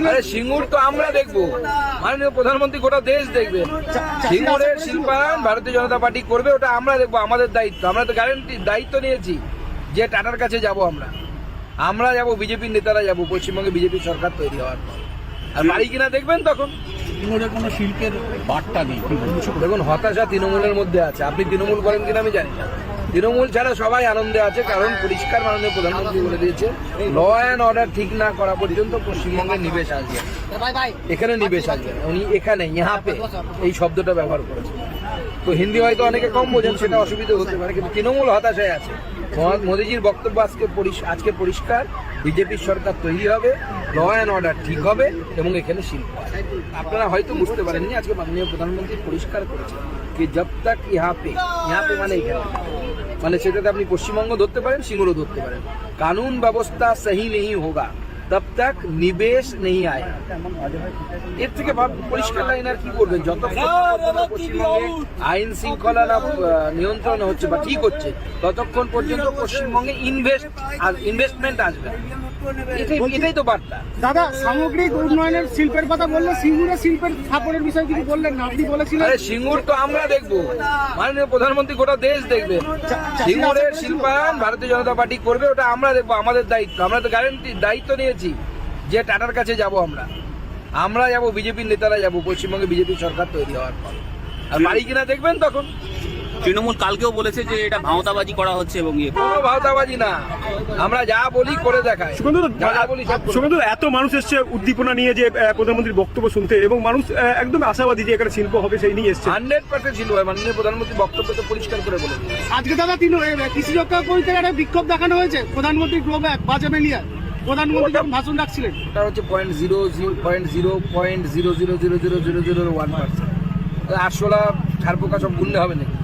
আরে সিঙ্গুর তো আমরা দেখবো, মাননীয় প্রধানমন্ত্রী গোটা দেশ দেখবে। সিঙ্গুরের শিল্পায়ন ভারতীয় জনতা পার্টি করবে, ওটা আমরা দেখবো, আমাদের দায়িত্ব। আমরা তো গ্যারান্টি দায়িত্ব নিয়েছি যে টাটার কাছে যাব, আমরা যাব, বিজেপির নেতারা যাব, পশ্চিমবঙ্গে বিজেপি সরকার তৈরি হওয়ার পর। আর বাড়ি কিনা দেখবেন তখন। তৃণমূলের কোনো শিল্পের বার্তা নেই। দেখুন, হতাশা তৃণমূলের মধ্যে আছে। আপনি তৃণমূল করেন কিনা আমি জানি না, তৃণমূল ছাড়া সবাই আনন্দে আছে, কারণ পরিষ্কার মাননীয় প্রধানমন্ত্রী বলে দিয়েছে ল অ্যান্ড অর্ডার ঠিক না করা পর্যন্ত পশ্চিমবঙ্গে নিবেশ আসবে। এখানে নিবেশ আসবে, উনি এখানে ইহাপে এই শব্দটা ব্যবহার করেছেন। তো হিন্দি হয়তো অনেকে কম বোঝেন, সেটা অসুবিধা হতে পারে, কিন্তু তৃণমূল হতাশায় আছে। মোদীজির বক্তব্য আজকে পরিষ্কার, বিজেপির সরকার তৈরি হবে, ল অ্যান্ড অর্ডার ঠিক হবে এবং এখানে শিল্প। আপনারা হয়তো বুঝতে পারেননি, আজকে মাননীয় প্রধানমন্ত্রী পরিষ্কার করেছেন কি জব তক ইহাপে মানে এখানে, মানে সেটাতে আপনি পশ্চিমবঙ্গ ধরতে পারেন, সিঙ্গুরও ধরতে পারেন। কানুন ব্যবস্থা সহি নেই হোগা তব তক নিবেশ নেই আয়। এর থেকে পরিষ্কার লাইন আর কি করবেন? যতক্ষণ পশ্চিমবঙ্গে আইন শৃঙ্খলা না নিয়ন্ত্রণ হচ্ছে বা ঠিক হচ্ছে, ততক্ষণ পর্যন্ত পশ্চিমবঙ্গে ইনভেস্টমেন্ট আসবে। এটাই তো বার্তা। দাদা, সামগ্রিক উন্নয়নের শিল্পের কথা বললে সিঙ্গুরের শিল্পের স্থাপনের বিষয়ে কিছু বললেন না, আপনি বলেছিলেন। আরে সিঙ্গুর তো আমরা দেখবো, মাননীয় প্রধানমন্ত্রী গোটা দেশ দেখবে। সিঙ্গুরের শিল্পায়ন ভারতীয় জনতা পার্টি করবে, ওটা আমরা দেখবো, আমাদের দায়িত্ব। আমরা তো গ্যারান্টি দায়িত্ব নিয়েছি যে টাটার কাছে যাব, আমরা যাব, বিজেপির নেতারা যাব, পশ্চিমবঙ্গে বিজেপি সরকার তৈরি হওয়ার পর। আর বাড়ি কিনা দেখবেন তখন। তৃণমূল কালকেও বলেছে যে এটা ভাঁওতাবাজি করা হচ্ছে এবং কোনো ভাওতাবাজি না, আমরা যা বলি করে দেখাই। সুগন্ধ, এত মানুষ এসছে উদ্দীপনা নিয়ে যে প্রধানমন্ত্রীর বক্তব্য শুনতে, এবং মানুষ একদম আশাবাদী যে এখানে শিল্প হবে, সেই নিয়ে এসছে। 100% ছিল মাননীয় প্রধানমন্ত্রী বক্তব্য তো পরিষ্কার করে বলে। আজকে দাদা কৃষি রক্ষা করতে একটা বিক্ষোভ দেখানো হয়েছে প্রধানমন্ত্রী গ্লোব্যাক বাজামেলিয়া, প্রধানমন্ত্রী যখন ভাষণ রাখছিলেন। ওটা হচ্ছে 0.00000001%। আরশোলা ছাড়পোকা সব গুনলে হবে নাকি?